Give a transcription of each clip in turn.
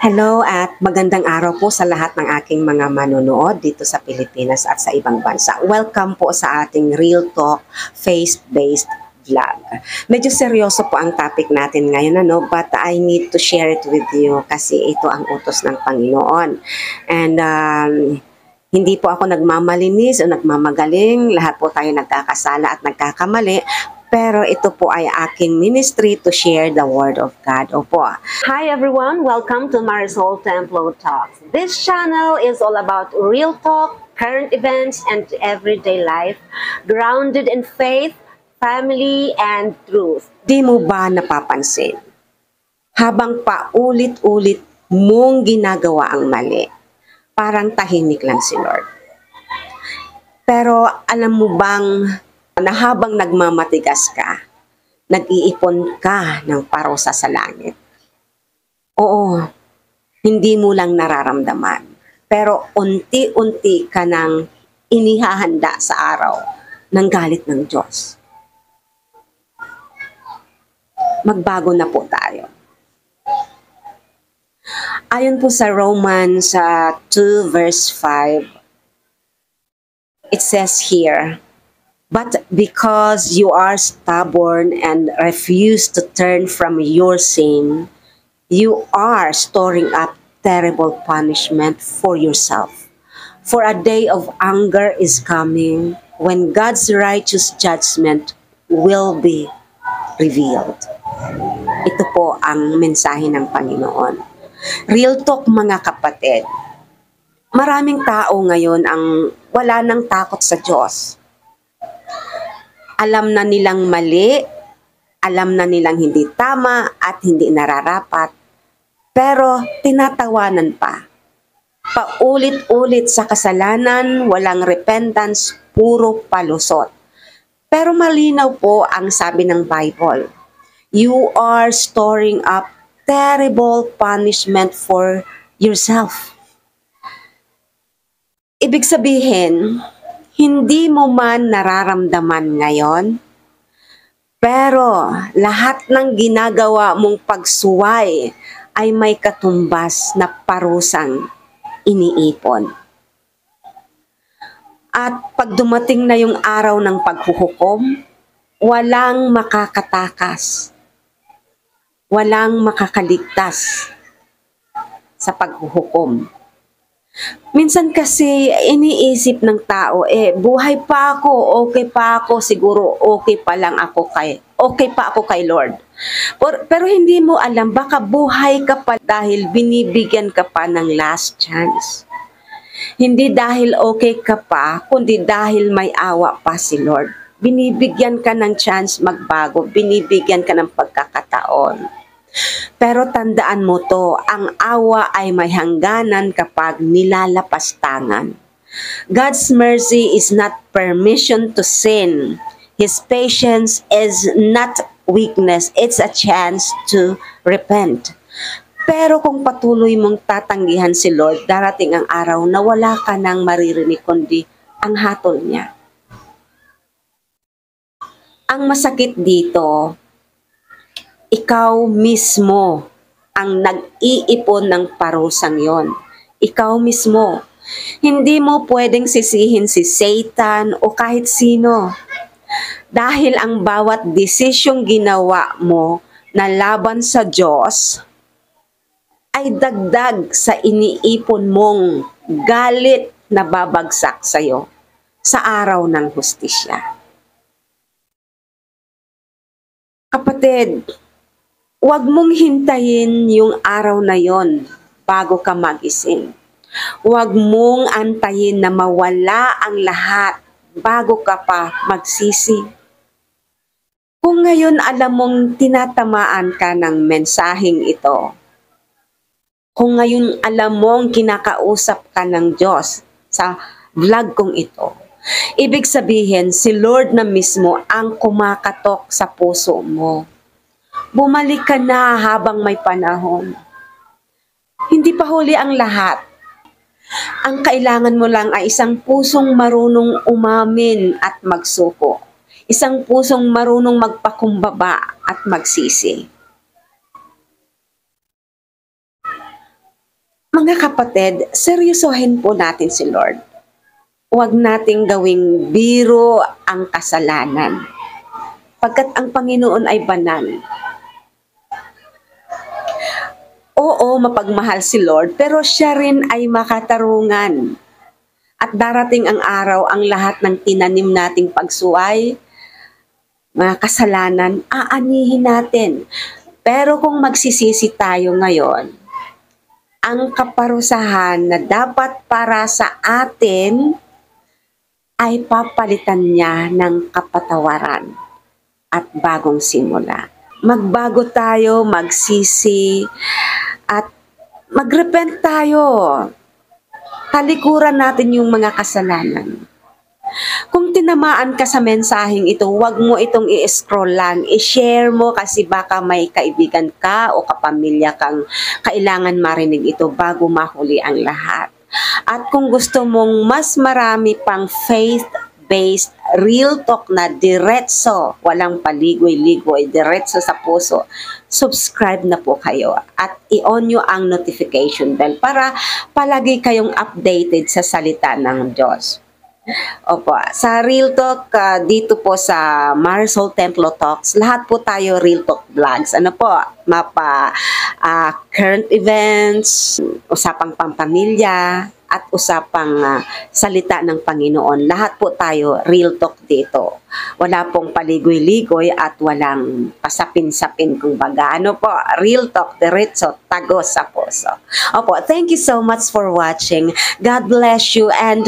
Hello at magandang araw po sa lahat ng aking mga manonood dito sa Pilipinas at sa ibang bansa. Welcome po sa ating Real Talk Faith-Based Vlog. Medyo seryoso po ang topic natin ngayon, but I need to share it with you kasi ito ang utos ng Panginoon. And hindi po ako nagmamalinis o nagmamagaling. Lahat po tayo nagkakasala at nagkakamali. Pero ito po ay aking ministry to share the Word of God. Opo. Hi everyone! Welcome to Marisol Templo Talks. This channel is all about real talk, current events, and everyday life, grounded in faith, family, and truth. Di mo ba napapansin? Habang paulit-ulit mong ginagawa ang mali, parang tahimik lang si Lord. Pero alam mo bang na habang nagmamatigas ka, nag-iipon ka ng parusa sa langit? Oo, hindi mo lang nararamdaman, pero unti-unti ka nang inihahanda sa araw ng galit ng Diyos. Magbago na po tayo. Ayon po sa Romans 2 verse 5, it says here, "But because you are stubborn and refuse to turn from your sin, you are storing up terrible punishment for yourself. For a day of anger is coming when God's righteous judgment will be revealed." Ito po ang mensahe ng Panginoon. Real talk mga kapatid. Maraming tao ngayon ang wala nang takot sa Diyos. Alam na nilang mali, alam na nilang hindi tama at hindi nararapat, pero tinatawanan pa. Paulit-ulit sa kasalanan, walang repentance, puro palusot. Pero malinaw po ang sabi ng Bible, you are storing up terrible punishment for yourself. Ibig sabihin, hindi mo man nararamdaman ngayon, pero lahat ng ginagawa mong pagsuway ay may katumbas na parusang iniipon. At pag dumating na yung araw ng paghuhukom, walang makakatakas, walang makakaligtas sa paghuhukom. Minsan kasi iniisip ng tao, buhay pa ako, okay pa ako, siguro okay pa ako kay Lord. Pero hindi mo alam, baka buhay ka pa dahil binibigyan ka pa ng last chance. Hindi dahil okay ka pa, kundi dahil may awa pa si Lord. Binibigyan ka ng chance magbago, binibigyan ka ng pagkakataon. Pero tandaan mo to, ang awa ay may hangganan kapag nilalapastangan. God's mercy is not permission to sin. His patience is not weakness. It's a chance to repent. Pero kung patuloy mong tatanggihan si Lord, darating ang araw na wala ka nang maririnig kundi ang hatol niya. Ang masakit dito, ikaw mismo ang nag-iipon ng parusang yon. Ikaw mismo. Hindi mo pwedeng sisihin si Satan o kahit sino. Dahil ang bawat desisyong ginawa mo na laban sa Diyos ay dagdag sa iniipon mong galit na babagsak sa'yo sa araw ng hustisya. Kapatid, huwag mong hintayin yung araw na yon bago ka magising. Huwag mong antayin na mawala ang lahat bago ka pa magsisi. Kung ngayon alam mong tinatamaan ka ng mensaheng ito, kung ngayon alam mong kinakausap ka ng Diyos sa vlog kong ito, ibig sabihin si Lord na mismo ang kumakatok sa puso mo. Bumalik ka na habang may panahon. Hindi pa huli ang lahat. Ang kailangan mo lang ay isang pusong marunong umamin at magsuko. Isang pusong marunong magpakumbaba at magsisi. Mga kapatid, seryosohin po natin si Lord. Huwag nating gawing biro ang kasalanan. Pagkat ang Panginoon ay banal. Oo, mapagmahal si Lord, pero siya rin ay makatarungan. At darating ang araw, ang lahat ng tinanim nating pagsuway, mga kasalanan, aanihin natin. Pero kung magsisisi tayo ngayon, ang kaparusahan na dapat para sa atin ay papalitan niya ng kapatawaran at bagong simula. Magbago tayo, magsisi, at magrepent tayo. Talikuran natin yung mga kasalanan. Kung tinamaan ka sa mensaheng ito, huwag mo itong i-scroll lang. I-share mo kasi baka may kaibigan ka o kapamilya kang kailangan marinig ito bago mahuli ang lahat. At kung gusto mong mas marami pang faith-based real talk na diretso, walang paligoy-ligoy, diretso sa puso, subscribe na po kayo at i-on nyo ang notification bell para palagi kayong updated sa salita ng Diyos. Opo, sa Real Talk, dito po sa Marisol Templo Talks, lahat po tayo Real Talk vlogs. Ano po, current events, usapang pampamilya, at usapang salita ng Panginoon. Lahat po tayo Real Talk dito. Wala pong paligoy-ligoy at walang pasapin-sapin kumbaga. Ano po, Real Talk, diretso, tagos sa puso. Opo, thank you so much for watching. God bless you. And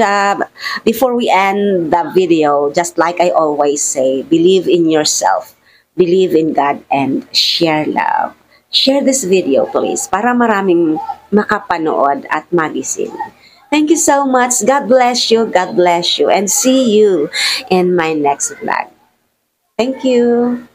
before we end the video, just like I always say, believe in yourself, believe in God, and share love. Share this video, please, para maraming makapanood at magising. Thank you so much. God bless you, and see you in my next vlog. Thank you.